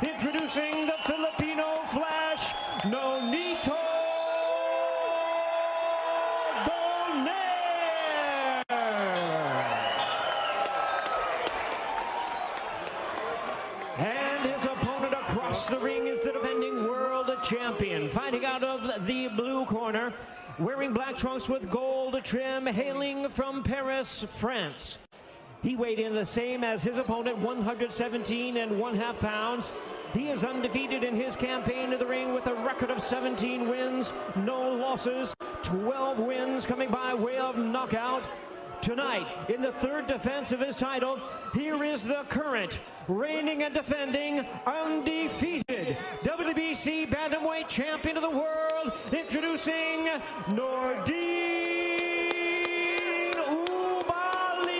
introducing the Filipino Flash, Nonito Donaire. And his opponent across the ring is the defending world champion, fighting out of the blue corner, wearing black trunks with gold trim, hailing from Paris, France. He weighed in the same as his opponent, 117 1/2 pounds. He is undefeated in his campaign in the ring with a record of 17 wins, no losses, 12 wins coming by way of knockout. Tonight, in the third defense of his title, here is the current, reigning and defending, undefeated WBC Bantamweight Champion of the world, introducing Nordine Oubaali.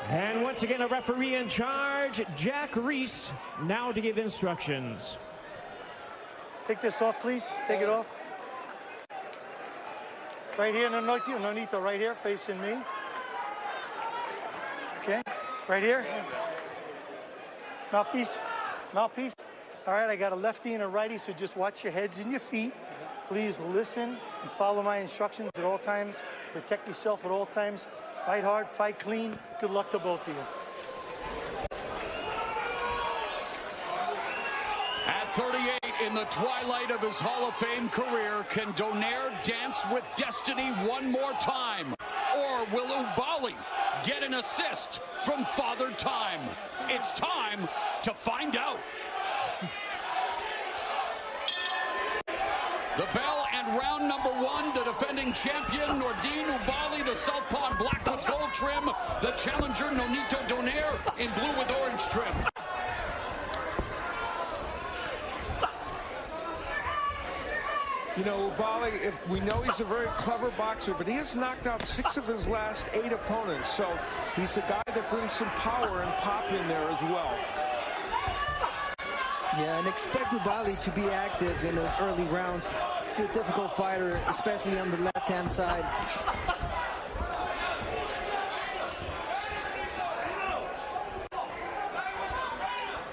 And once again, a referee in charge, Jack Reese, now to give instructions. Take this off, please. Take it off. Right here, Nonito, right here, facing me. Okay, right here. Mouthpiece, mouthpiece. All right, I got a lefty and a righty, so just watch your heads and your feet. Please listen and follow my instructions at all times. Protect yourself at all times. Fight hard, fight clean. Good luck to both of you. At 38, in the twilight of his Hall of Fame career, can Donaire dance with destiny one more time? Or will Oubaali get an assist from Father Time? It's time to find out. The bell and round number one, the defending champion, Nordine Oubaali, the southpaw in black with gold trim, the challenger, Nonito Donaire, in blue with orange trim. You know, Oubaali, if we know he's a very clever boxer, but he has knocked out 6 of his last 8 opponents. So he's a guy that brings some power and pop in there as well. Yeah, and expect Oubaali to be active in the early rounds. He's a difficult fighter, especially on the left-hand side.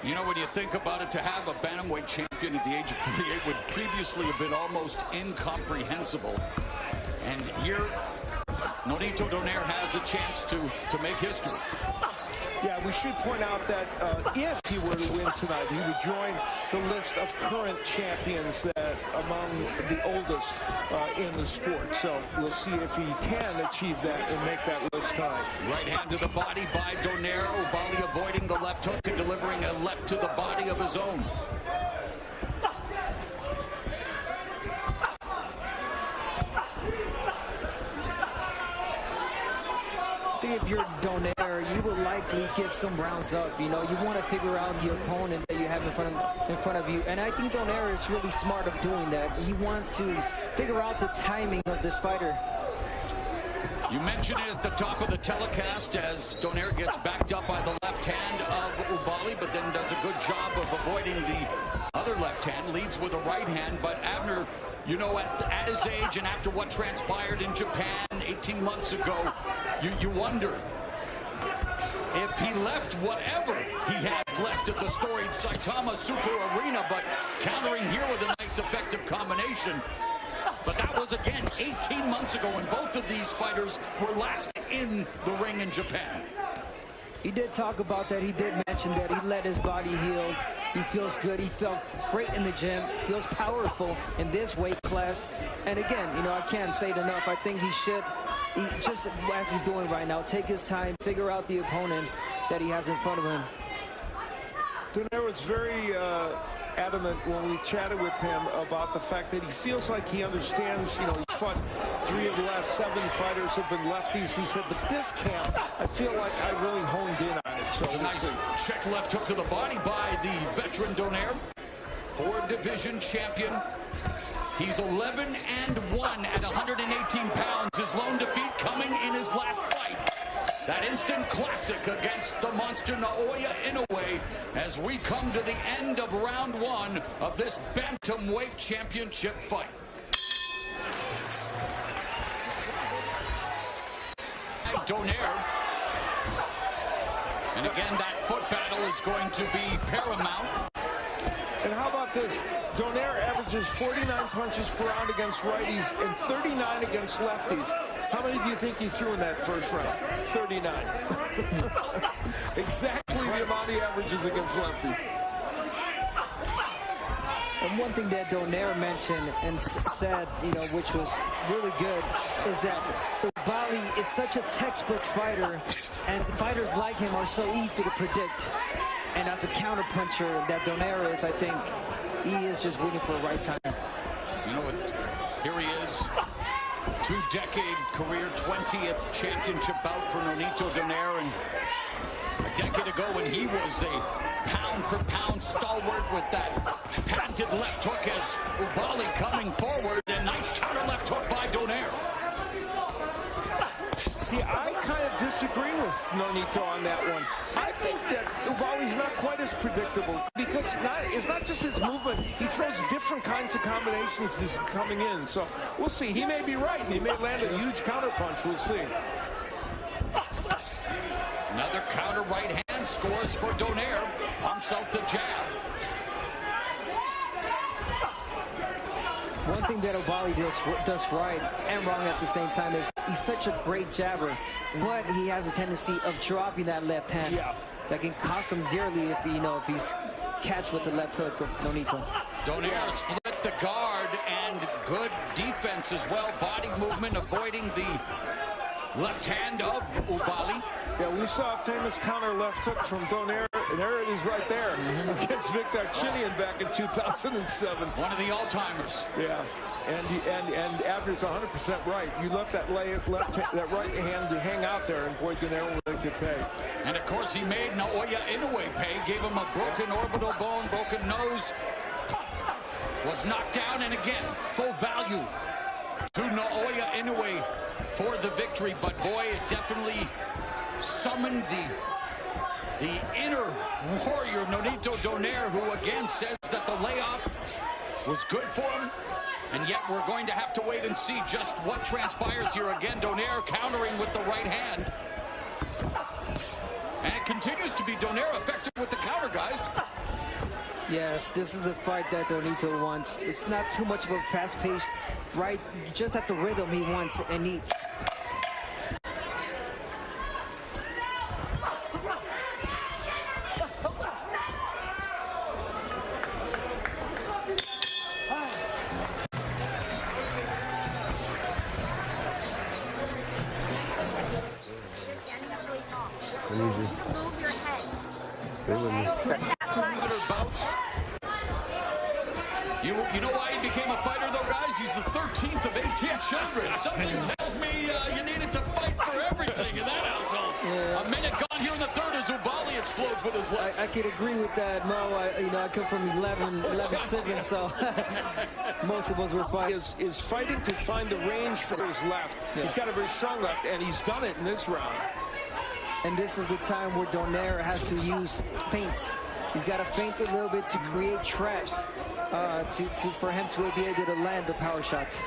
You know, when you think about it, to have a bantamweight champion at the age of 38 would previously have been almost incomprehensible. And here, Nonito Donaire has a chance to make history. Yeah, we should point out that if he were to win tonight, he would join the list of current champions that among the oldest in the sport. So we'll see if he can achieve that and make that list tonight. Right hand to the body by Donaire. Oubaali avoiding the left hook and delivering a left to the body of his own. If you're Donaire, you will likely give some rounds up. You know, you want to figure out the opponent that you have in front of you. And I think Donaire is really smart of doing that. He wants to figure out the timing of this fighter. You mentioned it at the top of the telecast as Donaire gets backed up by the left hand of Oubaali, but then does a good job of avoiding the other left hand, leads with a right hand. But Abner, you know, at his age and after what transpired in Japan 18 months ago, you wonder if he left whatever he has left at the storied Saitama Super Arena, but countering here with a nice effective combination. But that was, again, 18 months ago when both of these fighters were last in the ring in Japan. He did talk about that. He did mention that he let his body heal. He feels good. He felt great in the gym. Feels powerful in this weight class. And again, you know, I can't say it enough. I think he should, just as he's doing right now, take his time, figure out the opponent that he has in front of him. Donaire was very adamant when we chatted with him about the fact that he feels like he understands, you know, he's fought 3 of the last 7 fighters have been lefties. He said, but this camp, I feel like I really honed in on it. So a nice check left hook to the body by the veteran Donaire, 4 division champion. He's 11-1 at 118 pounds. His lone defeat coming in his last fight. That instant classic against the monster Naoya Inoue as we come to the end of round 1 of this bantamweight championship fight. Donaire And again, that foot battle is going to be paramount. And how about this? Donaire averages 49 punches per round against righties and 39 against lefties. How many do you think he threw in that first round? 39. Exactly the amount he averages against lefties. And one thing that Donaire mentioned and said, you know, which was really good, is that Oubaali is such a textbook fighter, and fighters like him are so easy to predict. And as a counterpuncher that Donaire is, I think he is just waiting for the right time. You know what? Here he is. 2-decade career, 20th championship bout for Nonito Donaire. And a decade ago when he was a pound-for-pound stalwart with that patented left hook as Oubaali coming forward. And nice counter left hook by Donaire. See, I kind of disagree with Nonito on that one. I think that Oubaali's not quite as predictable because it's not just his movement. He throws different kinds of combinations as he's coming in. So we'll see. He may be right, and he may land a huge counter punch. We'll see. Another counter right hand scores for Donaire. Pumps out the jab. One thing that Oubaali does right and wrong at the same time is he's such a great jabber, but he has a tendency of dropping that left hand. Yeah. That can cost him dearly if if he's catch with the left hook of Nonito. Donaire split the guard and good defense as well. Body movement, avoiding the left hand of Oubaali. Yeah, we saw a famous counter left hook from Donaire, and there it is right there against Victor Chinian back in 2007. One of the all-timers. Yeah, and Abner's 100% right. You left that right hand to hang out there, and boy, Donaire will make you pay. And of course, he made Naoya Inoue pay. Gave him a broken orbital bone, broken nose. Was knocked down, and again, full value to Naoya Inoue for the victory. But boy, it definitely summoned the inner warrior, Nonito Donaire, who again says that the layoff was good for him. And yet we're going to have to wait and see just what transpires here. Again, Donaire countering with the right hand. And it continues to be Donaire effective with the counter, guys. Yes, this is the fight that Nonito wants. It's not too much of a fast-paced, right? Just at the rhythm he wants and needs. Move your head. Stay with me. Bouts. You know why he became a fighter, though, guys? He's the 13th of 18 children. Something tells me you needed to fight for everything in that household. Yeah. A minute gone here in the third as Oubaali explodes with his left. I could agree with that, Mo. I come from 11 siblings, so most of us were fighting. Is fighting to find the range for his left. Yeah. He's got a very strong left, and he's done it in this round. And this is the time where Donaire has to use feints. He's got to feint a little bit to create traps for him to be able to land the power shots.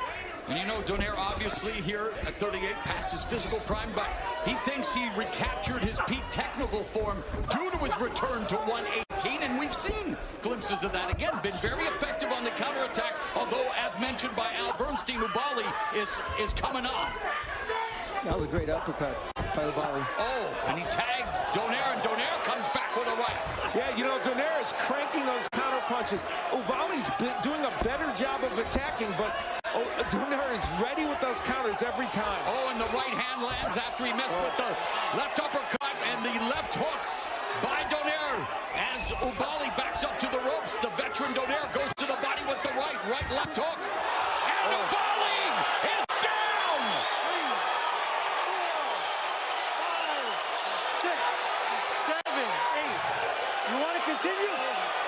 And you know, Donaire obviously here at 38 past his physical prime, but he thinks he recaptured his peak technical form due to his return to 118, and we've seen glimpses of that again. Been very effective on the counterattack, although, as mentioned by Al Bernstein, Oubaali is coming on. That was a great uppercut by Oubaali. Oh, and he tagged Donaire, and Donaire comes back with a right. Yeah, you know, Donaire is cranking those counter punches. Oubaali's doing a better job of attacking, but Donaire is ready with those counters every time. Oh, and the right hand lands after he missed with the left uppercut and the left hook by Donaire. As Oubaali backs up to the ropes, the veteran Donaire goes to the body with the right left hook. And Oubaali is down! 6, 7, 8. You want to continue?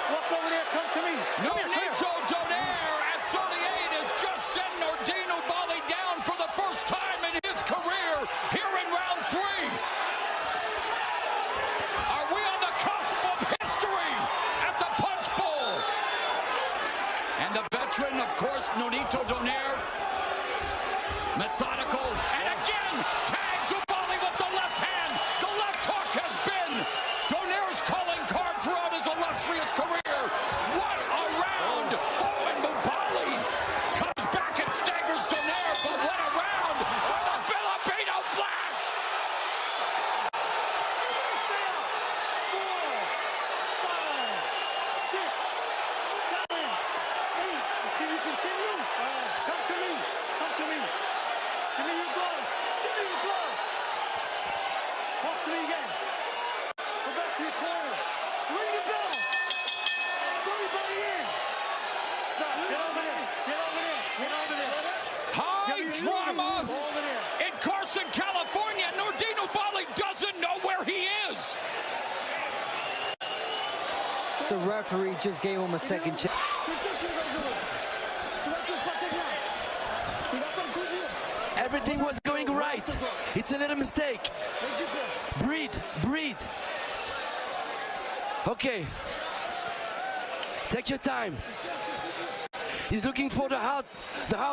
Walk over there, come to me. Nonito Donaire at 38 has just sent Nordine Oubaali down for the first time in his career here in round 3. Are we on the cusp of history at the Punch Bowl? And the veteran, of course, Nonito Donaire, methodical, and again tags Oubaali with the left hand. The left hook has been drama in Carson, California. Nordine Oubaali doesn't know where he is. The referee just gave him a second chance. Everything was going right. It's a little mistake. Breathe, breathe. Okay. Take your time. He's looking for the hard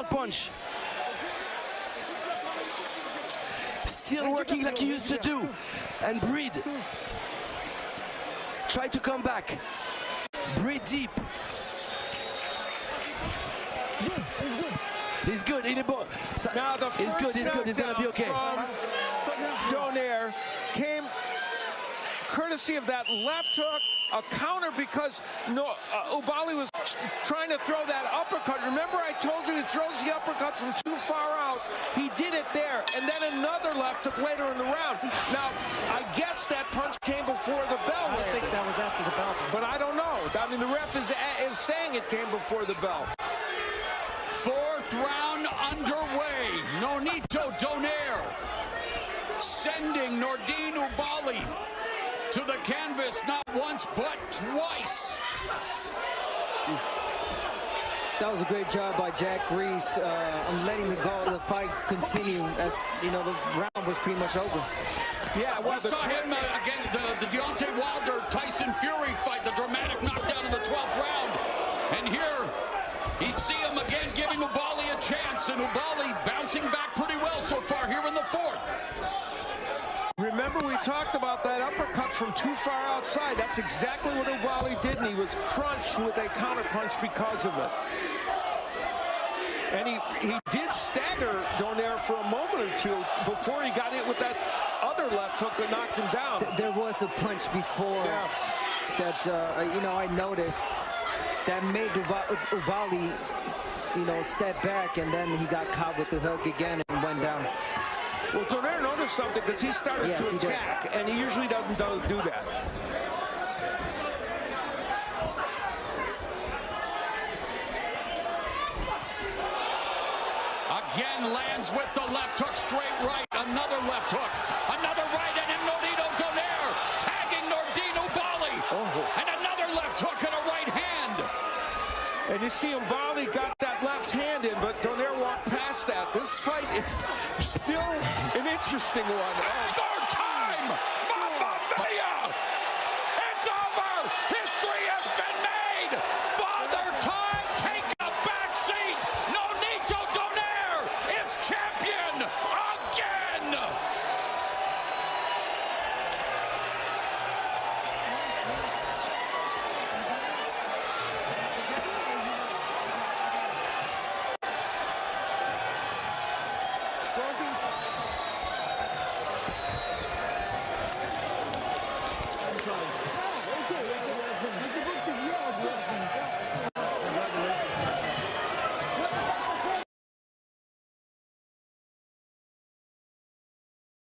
punch. Still working like he used to do. And breathe. Try to come back. Breathe deep. He's good. Now the he's good. He's good. He's gonna be okay. Donaire came courtesy of that left hook, a counter because Oubaali was trying to throw that uppercut. Remember I told you he throws the uppercuts from too far out. He did it there, and then another left hook later in the round. Now, I guess that punch came before the bell. I think that was after the bell. But I don't know. I mean, the ref is saying it came before the bell. Fourth round underway. Nonito Donaire sending Nordine Oubaali to the canvas not once but twice. That was a great job by Jack Reese on letting the fight continue, as you know, the round was pretty much over. Yeah, we saw him again, the Deontay Wilder-Tyson Fury fight, the dramatic knockdown in the 12th round. And here, you see him again giving Oubaali a chance, and Oubaali bouncing back pretty well so far here in the fourth. Remember we talked about that uppercut from too far outside. That's exactly what Oubaali did, and he was crunched with a counter punch because of it. And he did stagger Donaire for a moment or two before he got hit with that other left hook that knocked him down. There was a punch before that, you know, I noticed that made Oubaali, you know, step back, and then he got caught with the hook again and went down. Well, Donaire noticed something because he started to attack, and he usually doesn't do that. Again lands with the left hook, straight right, another left hook, another right, and then Nonito Donaire tagging Nordine Oubaali, and another left hook and a right hand. And you see Oubaali got that left hand in, but Donaire walked past that. This fight is still an interesting one. Another time! Mamma mia! It's over!